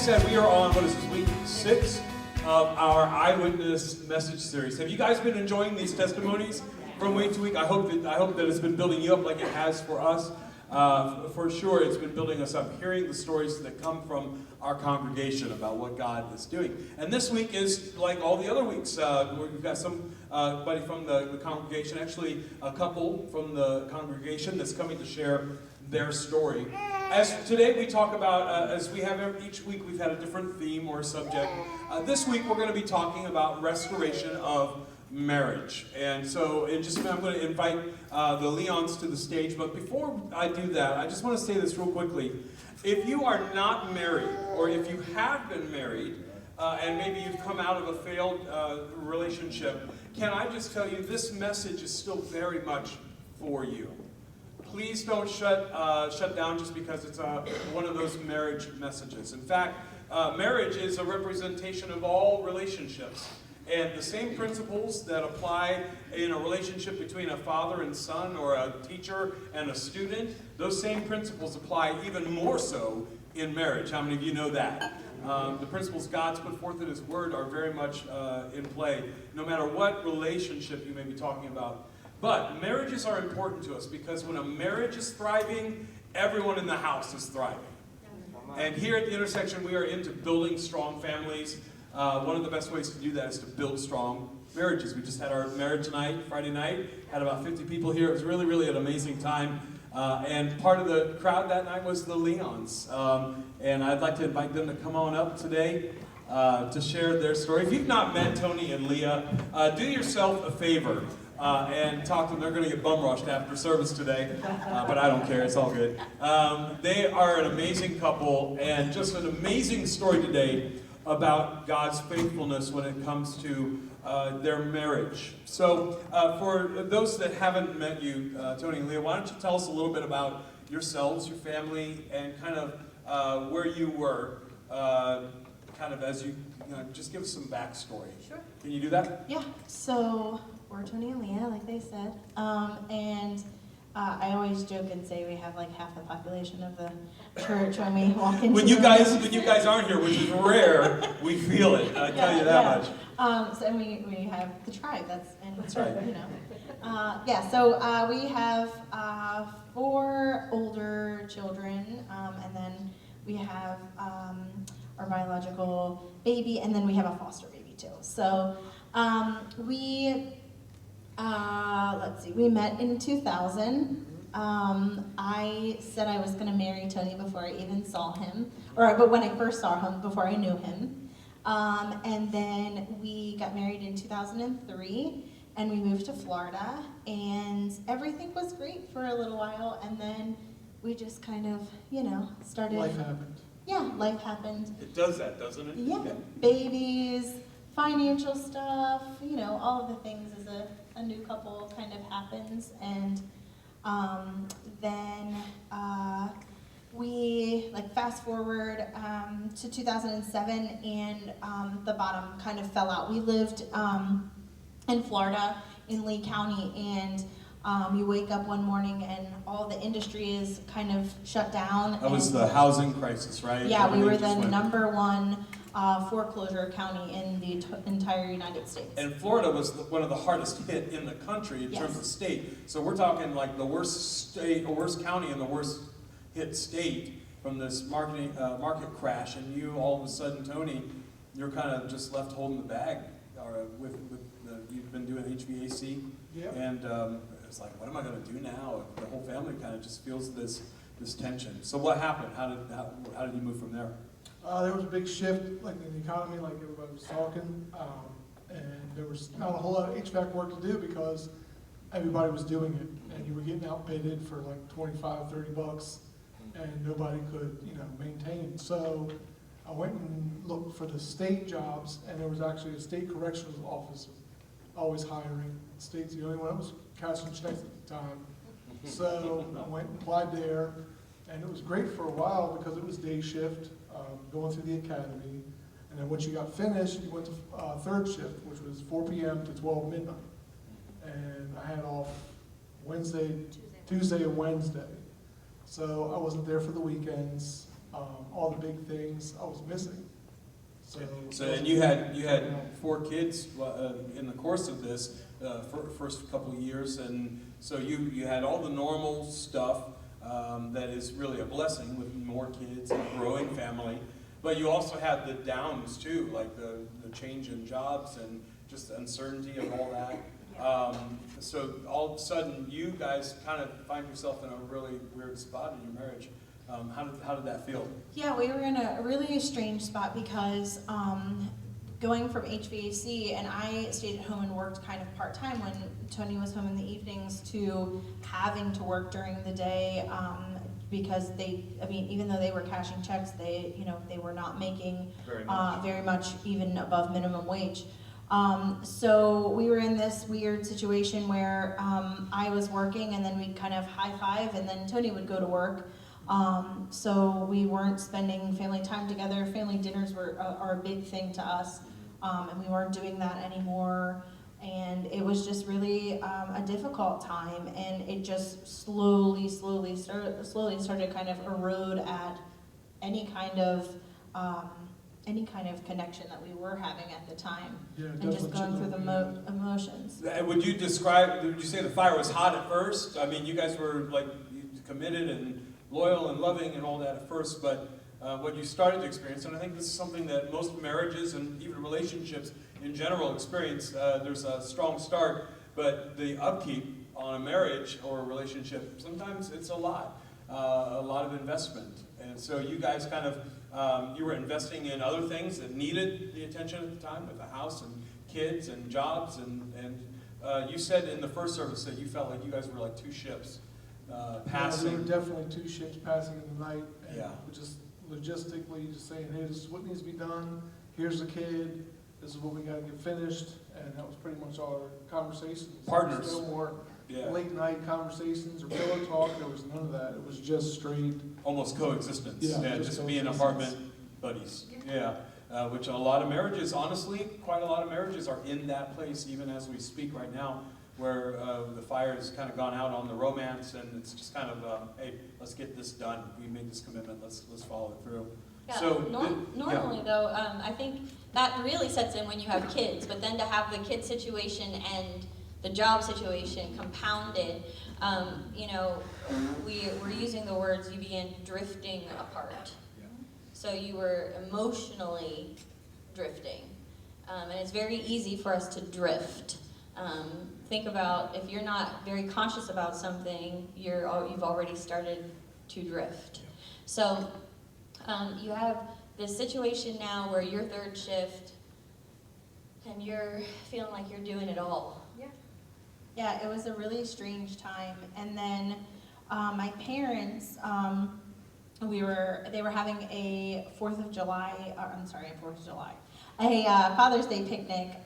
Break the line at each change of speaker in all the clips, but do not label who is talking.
said, we are on, what is this, week 6 of our Eyewitness Message Series. Have you guys been enjoying these testimonies from week to week? I hope that it's been building you up like it has for us. For sure, it's been building us up, hearing the stories that come from our congregation about what God is doing. And this week is like all the other weeks. We've got somebody from the congregation, actually a couple from the congregation that's coming to share their story. As today we talk about, as we have each week, we've had a different theme or subject. This week we're going to be talking about restoration of marriage. And so in just a minute, I'm going to invite the Leons to the stage. But before I do that, I just want to say this real quickly. If you are not married, or if you have been married, and maybe you've come out of a failed relationship, can I just tell you, this message is still very much for you. Please don't shut down just because it's one of those marriage messages. In fact, marriage is a representation of all relationships. And the same principles that apply in a relationship between a father and son, or a teacher and a student, those same principles apply even more so in marriage. How many of you know that? The principles God's put forth in His Word are very much in play, no matter what relationship you may be talking about. But marriages are important to us because when a marriage is thriving, everyone in the house is thriving. And here at the intersection, we are into building strong families. One of the best ways to do that is to build strong marriages. We just had our marriage night, Friday night, had about 50 people here. It was really, really an amazing time. And part of the crowd that night was the Leons. And I'd like to invite them to come on up today to share their story. If you've not met Tony and Leah, do yourself a favor and talk to them. They're going to get bum rushed after service today, but I don't care. It's all good. They are an amazing couple, and just an amazing story today about God's faithfulness when it comes to their marriage. So for those that haven't met you, Tony and Leah, why don't you tell us a little bit about yourselves, your family, and kind of where you were, kind of as you know, just give us some backstory. Sure. Can you do that?
Yeah. So we're Tony and Leah, like they said, and I always joke and say we have like half the population of the church when we walk into.
When you guys aren't here, which is rare, we feel it. I tell you that much.
So we have the tribe. That's
right.
You know. So we have 4 older children, and then we have our biological baby, and then we have a foster baby too. So let's see, we met in 2000. I said I was going to marry Tony before I even saw him, but when I first saw him, before I knew him. And then we got married in 2003, and we moved to Florida, and everything was great for a little while, and then we just kind of, started.
Life happened.
Yeah, life happened.
It does that, doesn't it?
Yeah, babies, financial stuff, all of the things as a new couple kind of happens. And then we, fast forward to 2007, and the bottom kind of fell out. We lived in Florida, in Lee County, and you wake up one morning and all the industry is kind of shut down.
That was the housing crisis, right?
Yeah, we were the number 1 foreclosure county in the entire United States.
And Florida was one of the hardest hit in the country in terms of state. So we're talking like the worst state, or worst county, and the worst hit state from this market crash. And you, all of a sudden, Tony, you're kind of just left holding the bag. You've been doing HVAC,
Yep.
and it's like, what am I going to do now? The whole family kind of just feels this tension. So what happened? How did you move from there?
There was a big shift, in the economy, like everybody was talking, and there was not a whole lot of HVAC work to do because everybody was doing it, and you were getting outbidded for like $25-30, and nobody could, maintain. So I went and looked for the state jobs, and there was actually a state corrections officer always hiring. The state's the only one that was cashing checks at the time. So I went and applied there, and it was great for a while because it was day shift, going through the academy. And then once you got finished, you went to third shift, which was 4 p.m. to 12 midnight. And I had off Tuesday and Wednesday. So I wasn't there for the weekends. all the big things I was missing.
So and you had 4 kids in the course of this first couple of years, and so you had all the normal stuff that is really a blessing with more kids and a growing family, but you also had the downs too, like the change in jobs and just the uncertainty of all that. So all of a sudden, you guys kind of find yourself in a really weird spot in your marriage. How did that feel?
Yeah, we were in a really strange spot because going from HVAC, and I stayed at home and worked kind of part-time when Tony was home in the evenings, to having to work during the day because even though they were cashing checks, they were not making very much, even above minimum wage. So we were in this weird situation where I was working, and then we'd kind of high five, and then Tony would go to work. So we weren't spending family time together. Family dinners are a big thing to us, and we weren't doing that anymore. And it was just really a difficult time, and it just slowly started to kind of erode at any kind of connection that we were having at the time, and just going through the emotions.
Would you say the fire was hot at first? I mean, you guys were like committed and loyal and loving and all that at first, but what you started to experience, and I think this is something that most marriages and even relationships in general experience, there's a strong start, but the upkeep on a marriage or a relationship, sometimes it's a lot of investment. And so you guys kind of, you were investing in other things that needed the attention at the time, with the house and kids and jobs, and you said in the first service that you felt like you guys were like 2 ships passing.
Yeah, there were definitely 2 ships passing in the night, and just logistically just saying, hey, this is what needs to be done, here's the kid, this is what we got to get finished, and that was pretty much all our conversations.
Partners.
There was no more late night conversations or pillow talk. There was none of that. It was just straight.
Almost coexistence. Just being apartment buddies. Which a lot of marriages, honestly, quite a lot of marriages are in that place even as we speak right now, where the fire has kind of gone out on the romance, and it's just kind of, hey, let's get this done. We made this commitment. Let's follow it through.
Yeah,
So
normally though, I think that really sets in when you have kids, but then to have the kid situation and the job situation compounded, we're using the words, you began drifting apart. So you were emotionally drifting. And it's very easy for us to drift. Think about if you're not very conscious about something, you've already started to drift. So you have this situation now where you're 3rd shift and you're feeling like you're doing it all.
Yeah, it was a really strange time. And then my parents, they were having a 4th of July, a Father's Day picnic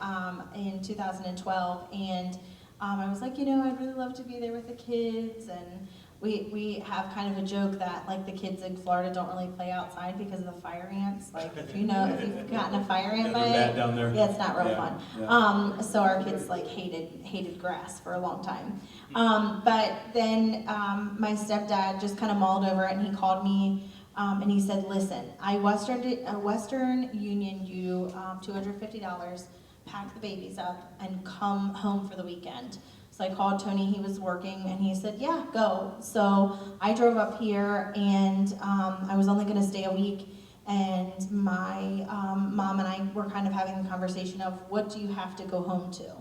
in 2012, and I was like, I'd really love to be there with the kids, and we have kind of a joke that like the kids in Florida don't really play outside because of the fire ants. Like if you've gotten a fire ant bite,
bad down there.
Yeah, it's not real fun.
Yeah.
So our kids like hated grass for a long time. But then my stepdad just kind of mulled over it, and he called me and he said, "Listen, I Western Union you $250, pack the babies up, and come home for the weekend." So I called Tony, he was working, and he said, "Yeah, go." So I drove up here, and I was only going to stay a week, and my mom and I were kind of having a conversation of, what do you have to go home to?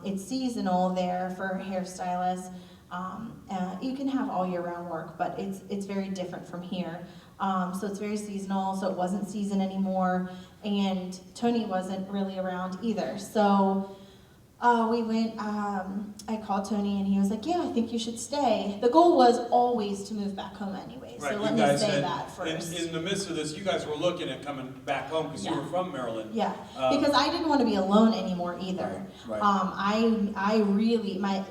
It's seasonal there for hairstylists. You can have all year round work, but it's very different from here. So it's very seasonal, so it wasn't season anymore, and Tony wasn't really around either. So we went, I called Tony, and he was like, "Yeah, I think you should stay." The goal was always to move back home anyway, so let me say that first.
In the midst of this, you guys were looking at coming back home because you were from Maryland.
Yeah, because I didn't want to be alone anymore either.
Right.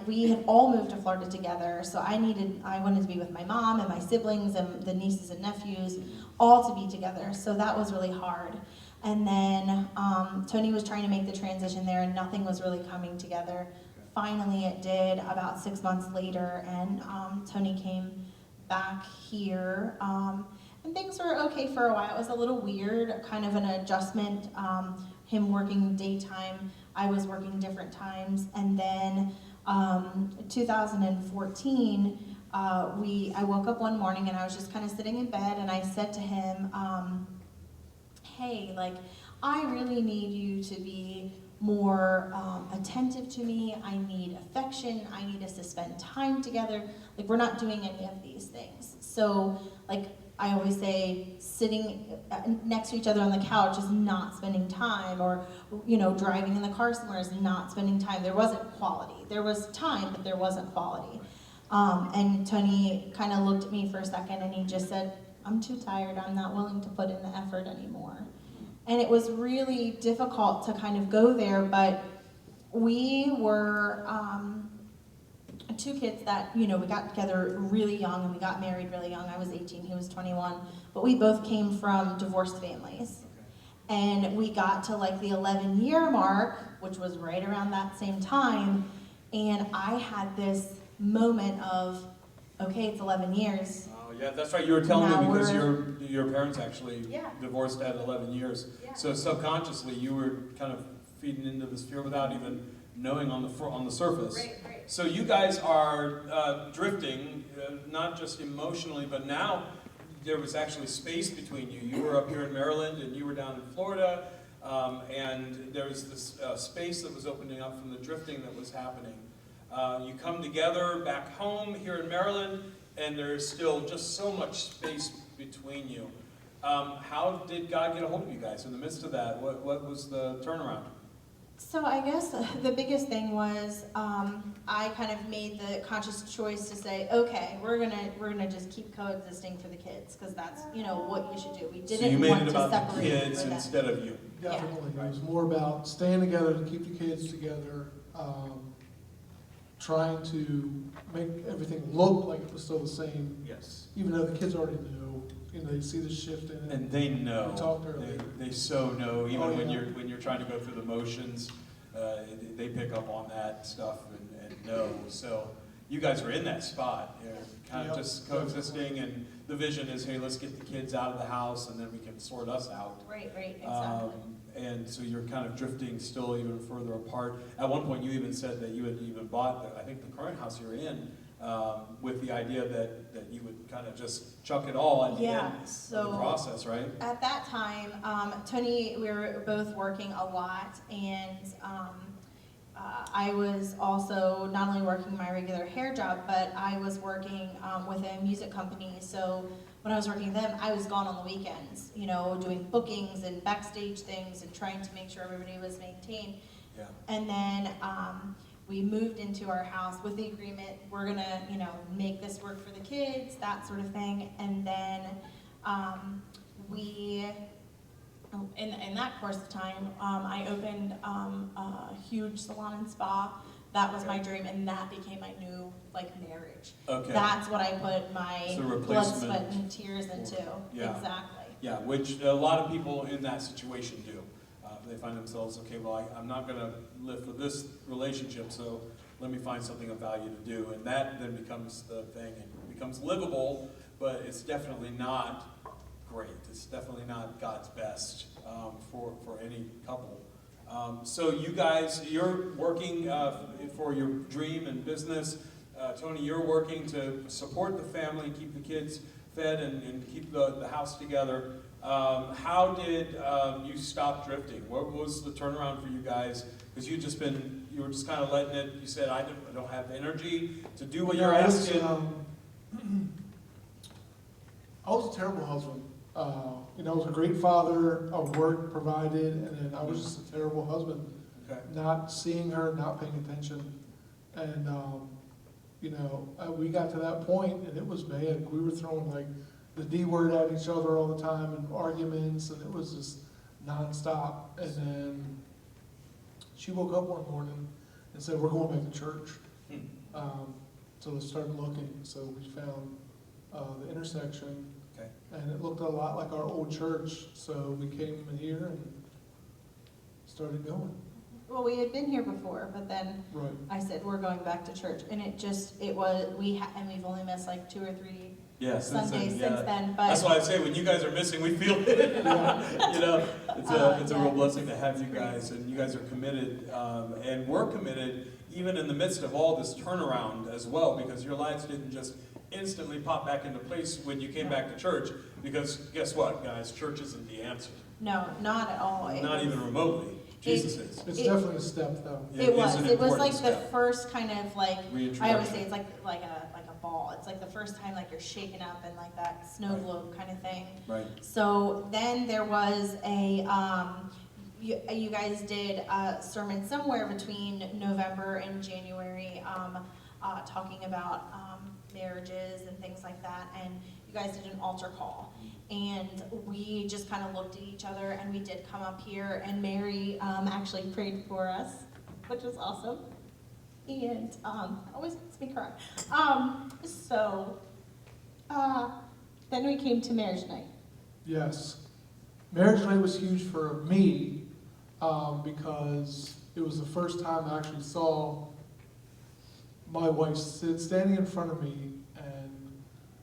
We had all moved to Florida together, so I wanted to be with my mom and my siblings and the nieces and nephews, all to be together, so that was really hard. And then Tony was trying to make the transition there, and nothing was really coming together. Finally, it did about 6 months later, and Tony came back here. And things were okay for a while. It was a little weird, kind of an adjustment, him working daytime, I was working different times. And then 2014, I woke up one morning and I was just kind of sitting in bed and I said to him, hey, like, I really need you to be more attentive to me. I need affection. I need us to spend time together. Like, we're not doing any of these things. So, like, I always say sitting next to each other on the couch is not spending time, or, you know, driving in the car somewhere is not spending time. There wasn't quality. There was time, but there wasn't quality. And Tony kind of looked at me for a second and he just said, I'm too tired. I'm not willing to put in the effort anymore. And it was really difficult to kind of go there, but we were two kids that, you know, we got together really young and we got married really young. I was 18, he was 21, but we both came from divorced families. And we got to like the 11-year mark, which was right around that same time, and I had this moment of, okay, it's 11 years.
Oh, yeah, that's right. You were telling
Now
me because
we're-
your parents actually
Yeah.
divorced at 11 years.
Yeah.
So subconsciously, you were kind of feeding into this fear without even knowing on the surface.
Right.
So you guys are drifting, not just emotionally, but now there was actually space between you. You were up here in Maryland and you were down in Florida, and there was this space that was opening up from the drifting that was happening. You come together back home here in Maryland, and there's still just so much space between you. How did God get a hold of you guys in the midst of that? What was the turnaround?
So I guess the biggest thing was I kind of made the conscious choice to say, okay, we're gonna just keep coexisting for the kids, because that's, you know, what you should do. We didn't
So you made
want
it
to
about the
separate
kids
for them.
instead of you.
Definitely. It was more about staying together to keep the kids together, trying to make everything look like it was still the same,
Yes.
even though the kids already knew, you know, they see the shift in it.
And they know.
We talked earlier.
They so know. Even
Oh,
when
yeah.
you're trying to go through the motions, they pick up on that stuff and know. So you guys were in that spot, you know, kind of
Yep,
just coexisting. And the vision is, hey, let's get the kids out of the house, and then we can sort us out.
Right, exactly.
And so you're kind of drifting still even further apart. At one point, you even said that you had even bought, I think, the current house you're in, with the idea that you would kind of just chuck it all at the end of the process, right?
At that time, Tony, we were both working a lot, and I was also not only working my regular hair job, but I was working with a music company. So when I was working with them, I was gone on the weekends, you know, doing bookings and backstage things and trying to make sure everybody was maintained.
Yeah.
And then we moved into our house with the agreement, we're gonna, you know, make this work for the kids, that sort of thing. And then in that course of time, I opened a huge salon and spa. That was my dream, and that became my new, like, marriage.
Okay.
That's what I put my
So
blood,
replacement
sweat, and tears into.
Yeah.
Exactly.
Yeah, which a lot of people in that situation do. They find themselves, okay, well, I'm not going to live for this relationship, so let me find something of value to do. And that then becomes the thing. It becomes livable, but it's definitely not great. It's definitely not God's best for any couple. So you guys, you're working for your dream and business. Tony, you're working to support the family, keep the kids fed, and keep the house together. How did you stop drifting? What was the turnaround for you guys? Because you were just kind of letting it, you said, I don't have energy to do what you're asking.
I was a terrible husband. You know, I was a great father, I worked, provided, and then I was just a terrible husband.
Okay.
Not seeing her, not paying attention. And, you know, we got to that point and it was bad. We were throwing like the D word at each other all the time and arguments, and it was just nonstop. And then she woke up one morning and said, we're going back to church. So we started looking, so we found the intersection.
Okay.
And it looked a lot like our old church, so we came in here and started going.
Well, we had been here before, but then
Right.
I said, we're going back to church. And we've only missed like 2 or 3
Yeah,
Sunday
then,
since then. But
that's why I say when you guys are missing, we feel it. You know, it's a real blessing to have you guys, and you guys are committed, and we're committed even in the midst of all this turnaround as well, because your lives didn't just instantly pop back into place when you came back to church. Because guess what, guys, church isn't the answer.
no, not at all.
Not even remotely. Jesus is.
It's definitely a step, though.
It was.
an
It was
important
like the
step.
first kind of like, I always
Reintroduction.
say it's like a ball. It's like the first time like you're shaken up and like that snow globe kind of thing.
Right.
So then there was a, you guys did a sermon somewhere between November and January, talking about marriages and things like that, and you guys did an altar call. And we just kind of looked at each other, and we did come up here, and Mary actually prayed for us, which was awesome. And always makes me cry. Then we came to marriage night.
Yes. Marriage night was huge for me because it was the first time I actually saw my wife standing in front of me. And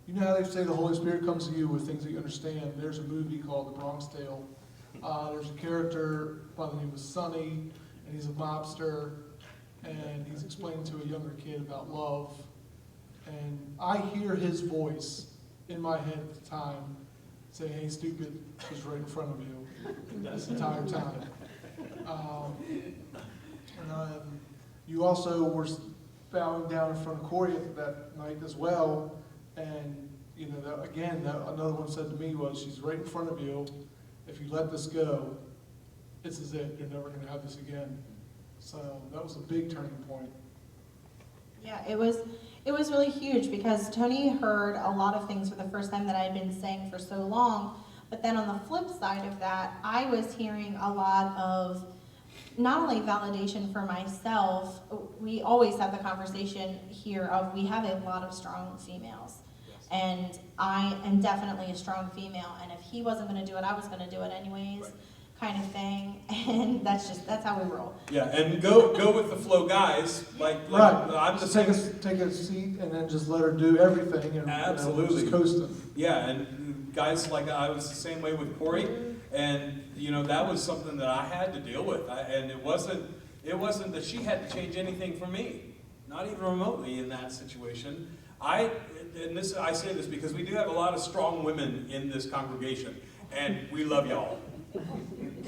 you know how they say the Holy Spirit comes to you with things that you understand? There's a movie called The Bronx Tale. There's a character by the name of Sonny, and he's a mobster, and he's explaining to a younger kid about love. And I hear his voice in my head at the time saying, "Hey, stupid," was right in front of you this entire time. You also were bowing down in front of Cori that night as well. And, you know, another one said to me was, "She's right in front of you. If you let this go, this is it. You're never going to have this again." So that was a big turning point.
Yeah, it was really huge because Tony heard a lot of things for the first time that I had been saying for so long. But then on the flip side of that, I was hearing a lot of not only validation for myself. We always have the conversation here of we have a lot of strong females. And I am definitely a strong female. And if he wasn't going to do it, I was going to do it anyways.
Right.
Kind of thing, and that's how we roll.
Yeah, and go with the flow, guys. Like
Right.
I'm the
Just
same.
take a seat and then just let her do everything and
Absolutely.
just coasting.
Yeah, and guys, like I was the same way with Cori, and you know that was something that I had to deal with. And it wasn't that she had to change anything for me, not even remotely in that situation. I say this because we do have a lot of strong women in this congregation, and we love y'all.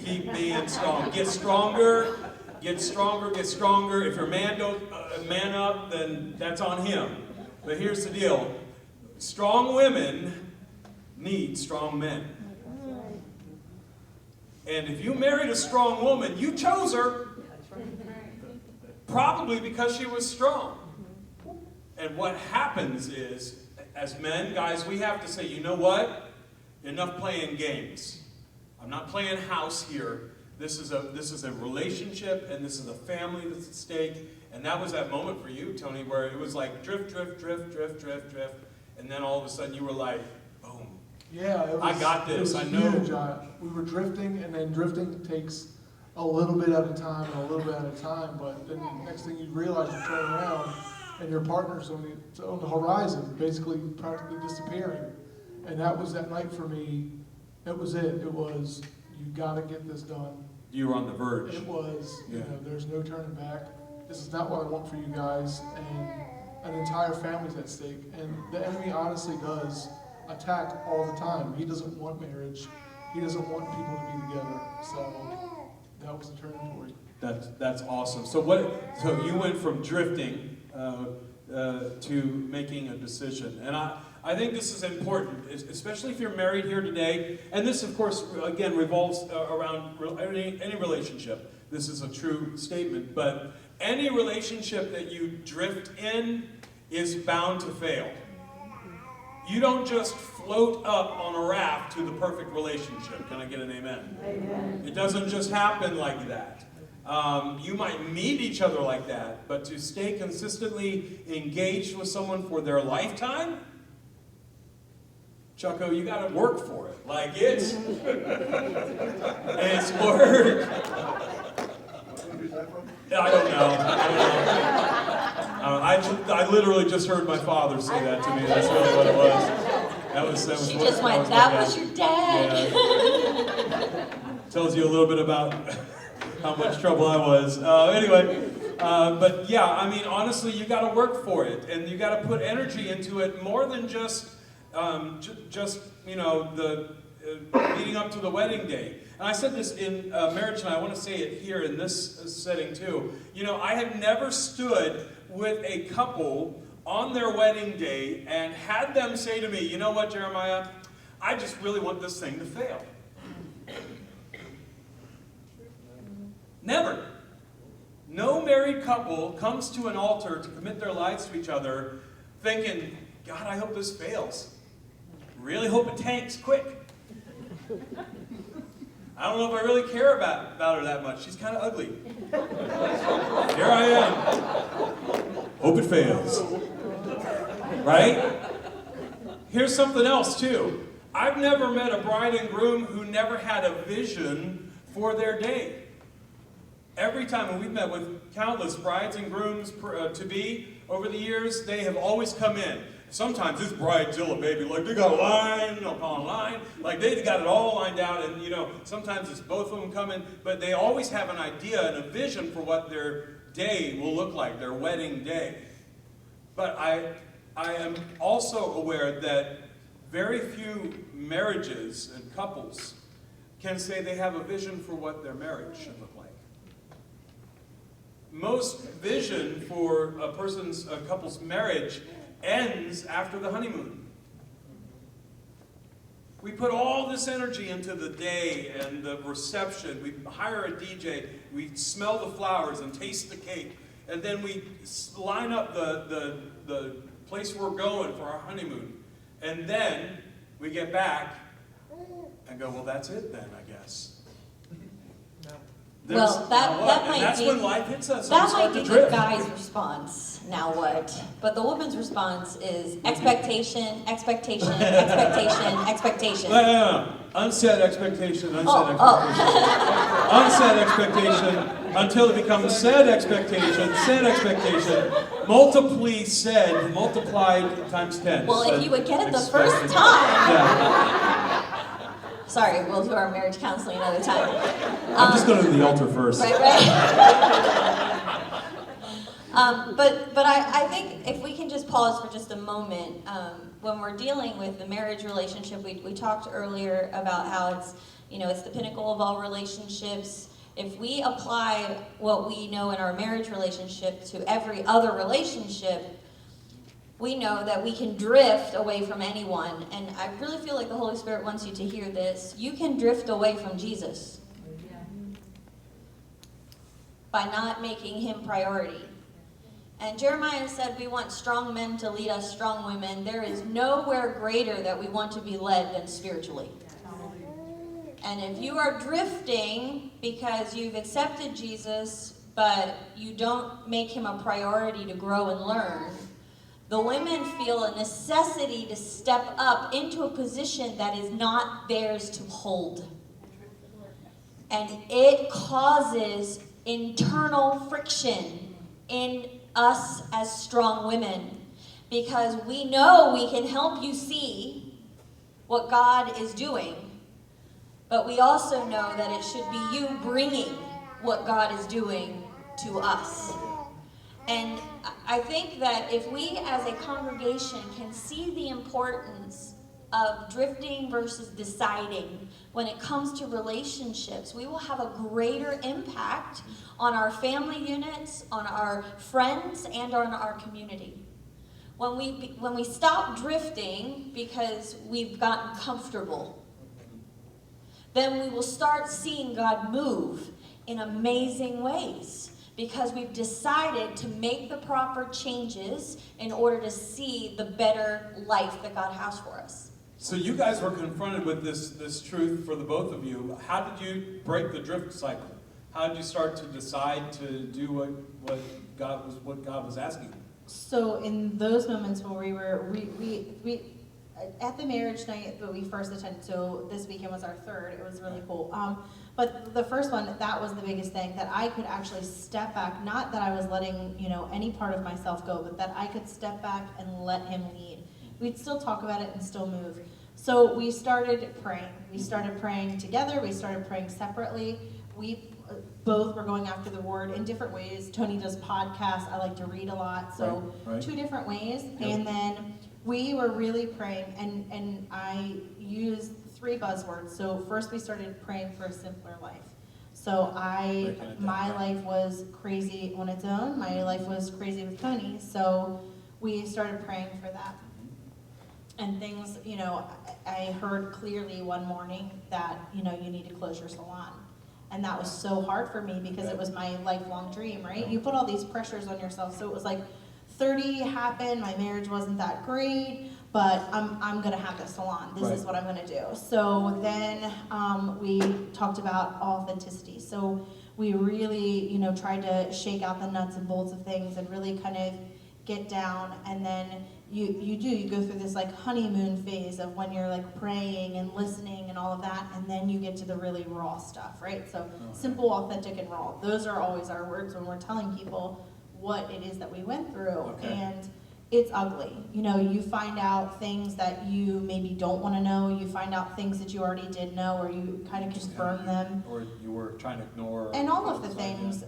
Keep being strong. Get stronger. Get stronger. Get stronger. If your man don't man up, then that's on him. But here's the deal: strong women need strong men. And if you married a strong woman, you chose her probably because she was strong. And what happens is, as men, guys, we have to say, you know what? Enough playing games. I'm not playing house here. This is a relationship, and this is a family that's at stake. And that was that moment for you, Tony, where it was like drift, drift, drift, drift, drift, drift, and then all of a sudden you were like, boom.
Yeah, it was,
I got this.
It was
I know.
huge. We were drifting, and then drifting takes a little bit at a time and a little bit at a time. But then the next thing you realize, you turn around, and your partner's on the horizon, basically practically disappearing. And that was that night for me. It was it. It was, you got to get this done.
You were on the verge.
It was,
Yeah.
there's no turning back. This is not what I want for you guys. And an entire family's at stake. And the enemy honestly does attack all the time. He doesn't want marriage. He doesn't want people to be together. So that was the turning point.
That's awesome. So you went from drifting to making a decision, and I think this is important, especially if you're married here today. And this, of course, again revolves around any relationship. This is a true statement, but any relationship that you drift in is bound to fail. You don't just float up on a raft to the perfect relationship. Can I get an amen? Amen. It doesn't just happen like that. You might meet each other like that, but to stay consistently engaged with someone for their lifetime, Chucko, you got to work for it. Like it's work. I don't know. I literally just heard my father say that to me. That's really what it was. That was
She
what-
just went,
my
that
dad."
was your dad.
Yeah. Tells you a little bit about how much trouble I was. Anyway, but yeah, I mean, honestly, you got to work for it, and you got to put energy into it more than just the leading up to the wedding day. And I said this in marriage, and I want to say it here in this setting too. You know, I have never stood with a couple on their wedding day and had them say to me, "You know what, Jeremiah? I just really want this thing to fail." Never. No married couple comes to an altar to commit their lives to each other thinking, "God, I hope this fails. Really hope it tanks quick. I don't know if I really care about her that much. She's kind of ugly. Here I am. Hope it fails." Right? Here's something else too. I've never met a bride and groom who never had a vision for their day. Every time, and we've met with countless brides and grooms to be over the years, they have always come in. Sometimes it's bridezilla, baby. Like, they got a line upon line. Like, they got it all lined out. And, you know, sometimes it's both of them coming. But they always have an idea and a vision for what their day will look like, their wedding day. But I am also aware that very few marriages and couples can say they have a vision for what their marriage should look like. Most vision for a couple's marriage ends after the honeymoon. We put all this energy into the day and the reception. We hire a DJ. We smell the flowers and taste the cake. And then we line up the place we're going for our honeymoon. And then we get back and go, "Well, that's it then, I guess."
Well, that might
that's
be,
when life hits us.
that might be the guy's response. Now what? But the woman's response is expectation, expectation, expectation, expectation.
No. Unset expectation, unset expectation, until it becomes said expectation, multiplied times 10.
Well, if you would get it the first time.
Yeah.
Sorry, we'll do our marriage counseling another time.
I'm just going to the altar first.
Right. But I think if we can just pause for just a moment, when we're dealing with the marriage relationship, we talked earlier about how it's the pinnacle of all relationships. If we apply what we know in our marriage relationship to every other relationship, we know that we can drift away from anyone. And I really feel like the Holy Spirit wants you to hear this. You can drift away from Jesus by not making him priority. And Jeremiah said we want strong men to lead us, strong women. There is nowhere greater that we want to be led than spiritually. And if you are drifting because you've accepted Jesus, but you don't make him a priority to grow and learn, the women feel a necessity to step up into a position that is not theirs to hold. And it causes internal friction in us as strong women, because we know we can help you see what God is doing, but we also know that it should be you bringing what God is doing to us. And I think that if we as a congregation can see the importance of drifting versus deciding when it comes to relationships, we will have a greater impact on our family units, on our friends, and on our community. When we stop drifting because we've gotten comfortable, then we will start seeing God move in amazing ways, because we've decided to make the proper changes in order to see the better life that God has for us.
So you guys were confronted with this truth for the both of you. How did you break the drift cycle? How did you start to decide to do what God was asking?
So in those moments where we at the marriage night that we first attended, so this weekend was our third, it was really cool. But the first one, that was the biggest thing, that I could actually step back, not that I was letting, any part of myself go, but that I could step back and let him lead. we'd still talk about it and still move. So we started praying. We started praying together. We started praying separately. We both were going after the word in different ways. Tony does podcasts. I like to read a lot. So
Right.
two different ways.
Yep.
And then we were really praying, and I used 3 buzzwords. So first we started praying for a simpler life. So
Breaking it down,
my
right.
life was crazy on its own. My life was crazy with Tony. So we started praying for that. And things, I heard clearly one morning that, you need to close your salon. And that was so hard for me because it was my lifelong dream, right? You put all these pressures on yourself. So it was like 30 happened, my marriage wasn't that great, but I'm gonna have the salon. This is what I'm gonna do. So then we talked about authenticity. So we really, tried to shake out the nuts and bolts of things and really kind of get down. And then you go through this like honeymoon phase of when you're like praying and listening and all of that, and then you get to the really raw stuff, right? So simple, authentic, and raw. Those are always our words when we're telling people what it is that we went through.
Okay.
And it's ugly. You find out things that you maybe don't want to know. You find out things that you already did know, or you kind of confirm them.
Or you were trying to ignore.
And all of the things.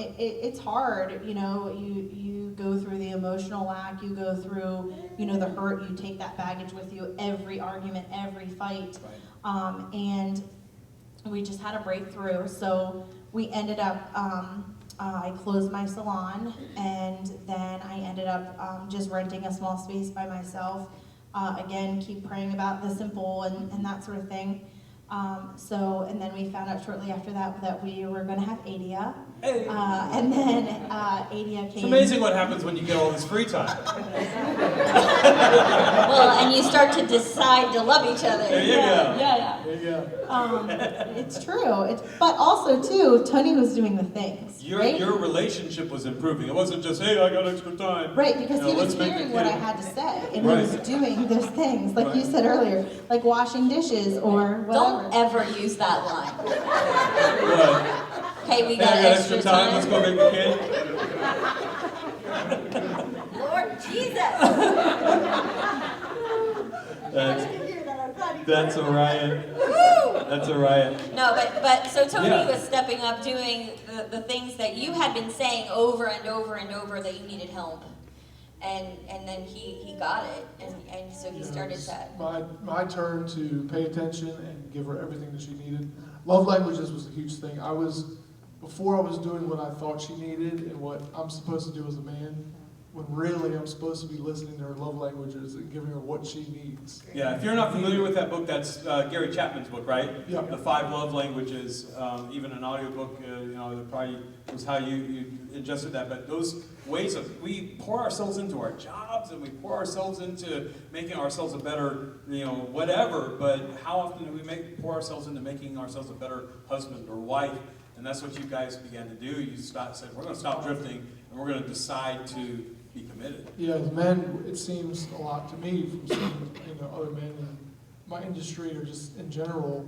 It's hard. You go through the emotional lack. You go through, the hurt. You take that baggage with you. Every argument, every fight.
Right.
And we just had a breakthrough. So we ended up. I closed my salon, and then I ended up just renting a small space by myself. Again, keep praying about the simple and that sort of thing. And then we found out shortly after that we were going to have Adia.
Hey.
And then Adia came.
It's amazing what happens when you get all this free time.
Well, and you start to decide to love each other.
There you go.
Yeah.
There you go.
It's true. But also, too, Tony was doing the things, right?
Your relationship was improving. It wasn't just, hey, I got extra time.
Right, because he was
let's make
hearing
it
what I
cute.
had to say, and
Right.
he was doing those things, like you
Right.
said earlier, like washing dishes or whatever.
Don't ever use that line.
What?
Hey, we
Hey,
got
I got
extra
extra time. Let's go make the cake.
Lord Jesus.
That's a riot. That's a riot.
No, but so Tony
Yeah.
was stepping up, doing the things that you had been saying over and over and over that you needed help, and then he got it, and so he started that.
My turn to pay attention and give her everything that she needed. Love languages was a huge thing. Before I was doing what I thought she needed and what I'm supposed to do as a man, when really I'm supposed to be listening to her love languages and giving her what she needs.
Yeah, if you're not familiar with that book, that's Gary Chapman's book, right?
Yeah.
The 5 Love Languages, even an audiobook, that probably was how you adjusted that. But those ways we pour ourselves into our jobs and we pour ourselves into making ourselves a better, whatever. But how often do we pour ourselves into making ourselves a better husband or wife? And that's what you guys began to do. You said, we're going to stop drifting and we're going to decide to be committed.
Yeah, as men, it seems a lot to me from seeing other men in my industry or just in general,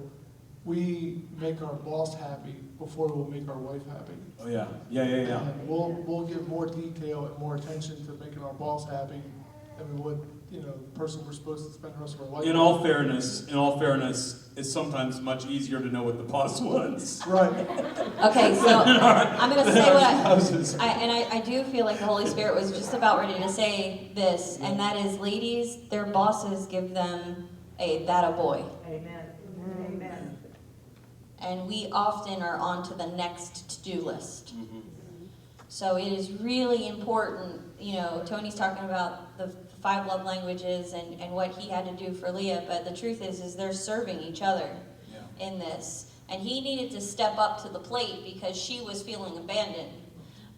we make our boss happy before we'll make our wife happy.
Oh yeah.
And we'll give more detail and more attention to making our boss happy than we would, the person we're supposed to spend the rest of our life
In
with.
all fairness, it's sometimes much easier to know what the boss wants.
Right.
Okay, so I'm going to say what
Spouses.
I do feel like the Holy Spirit was just about ready to say this, and that is, ladies, their bosses give them that a boy.
Amen. Amen.
And we often are on to the next to-do list.
Mhm.
So it is really important, Tony's talking about the 5 love languages and what he had to do for Leah, but the truth is they're serving each other
Yeah.
in this. And he needed to step up to the plate because she was feeling abandoned.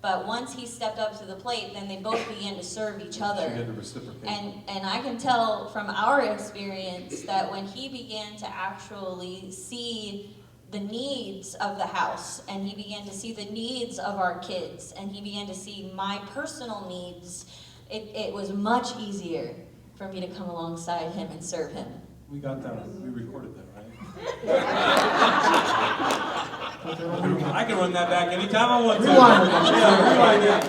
But once he stepped up to the plate, then they both began to serve each other.
She had to reciprocate.
And I can tell from our experience that when he began to actually see the needs of the house, and he began to see the needs of our kids, and he began to see my personal needs, it was much easier for me to come alongside him and serve him.
We got that. We recorded that, right? I can run that back anytime I want to.
Rewind it.
Yeah, rewind it.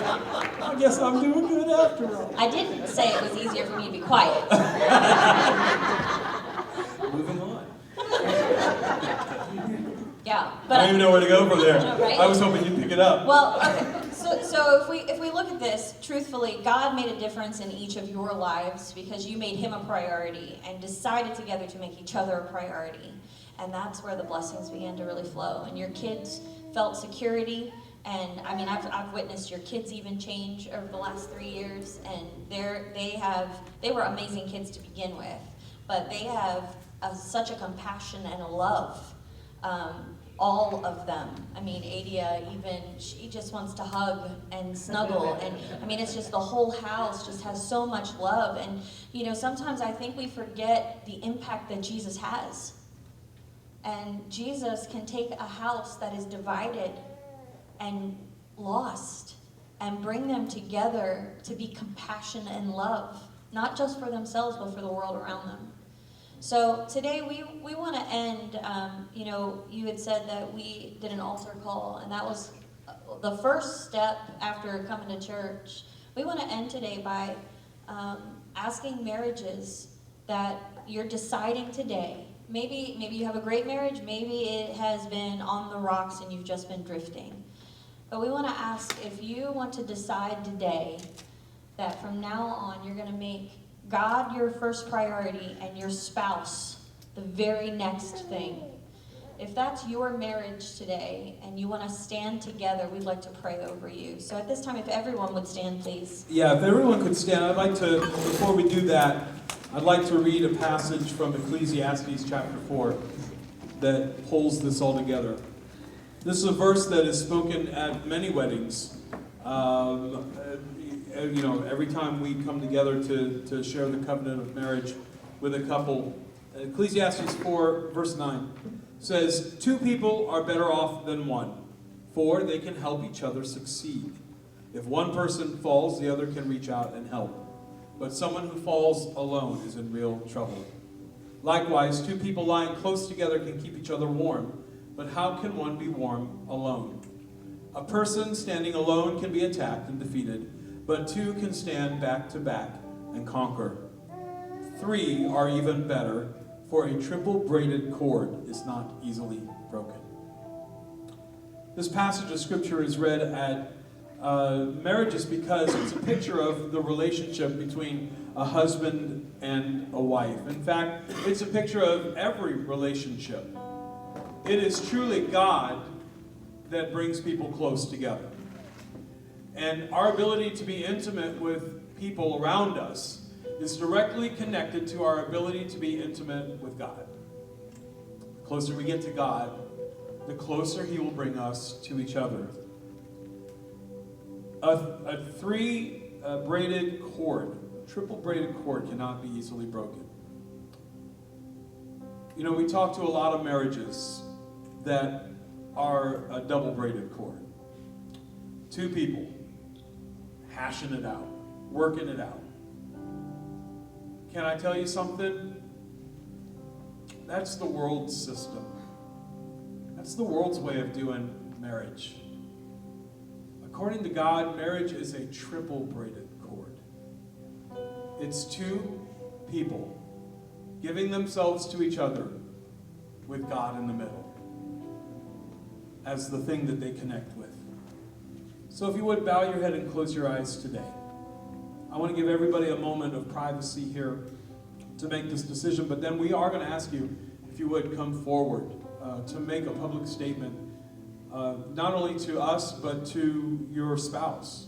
I guess I'm doing good
love to roll.
I didn't say it was easier for me to be quiet.
Moving on.
Yeah,
I
but
don't even know where to go from there.
No, right?
I was hoping you'd pick it up.
well, okay. So if we look at this truthfully, God made a difference in each of your lives because you made Him a priority and decided together to make each other a priority, and that's where the blessings began to really flow. And your kids felt security. And I mean, I've witnessed your kids even change over the last 3 years, and they were amazing kids to begin with, but they have such a compassion and a love. All of them. I mean, Adia even, she just wants to hug and snuggle, and I mean, it's just the whole house just has so much love. And you know, sometimes I think we forget the impact that Jesus has. And Jesus can take a house that is divided and lost and bring them together to be compassion and love, not just for themselves, but for the world around them. So today we want to end, you know, you had said that we did an altar call, and that was the first step after coming to church. We want to end today by asking marriages that you're deciding today. Maybe you have a great marriage, maybe it has been on the rocks and you've just been drifting. But we want to ask if you want to decide today that from now on you're going to make God your first priority and your spouse the very next thing. If that's your marriage today and you want to stand together, we'd like to pray over you. So at this time, if everyone would stand, please.
Yeah, if everyone could stand, I'd like to, before we do that, I'd like to read a passage from Ecclesiastes chapter 4 that pulls this all together. This is a verse that is spoken at many weddings. You know, every time we come together to share the covenant of marriage with a couple. Ecclesiastes 4, verse 9 says, 2 people are better off than one, for they can help each other succeed. If one person falls, the other can reach out and help. But someone who falls alone is in real trouble. Likewise, 2 people lying close together can keep each other warm, but how can one be warm alone? A person standing alone can be attacked and defeated, but 2 can stand back to back and conquer. 3 are even better, for a triple braided cord is not easily broken. This passage of scripture is read at marriages because it's a picture of the relationship between a husband and a wife. In fact, it's a picture of every relationship. It is truly God that brings people close together. And our ability to be intimate with people around us is directly connected to our ability to be intimate with God. The closer we get to God, the closer He will bring us to each other. A 3-braided cord, triple braided cord cannot be easily broken. You know, we talk to a lot of marriages that are a double braided cord. 2 people hashing it out, working it out. Can I tell you something? That's the world's system. That's the world's way of doing marriage. According to God, marriage is a triple braided cord. It's 2 people giving themselves to each other with God in the middle as the thing that they connect with. So if you would, bow your head and close your eyes today. I want to give everybody a moment of privacy here to make this decision, but then we are going to ask you, if you would, come forward to make a public statement, not only to us, but to your spouse.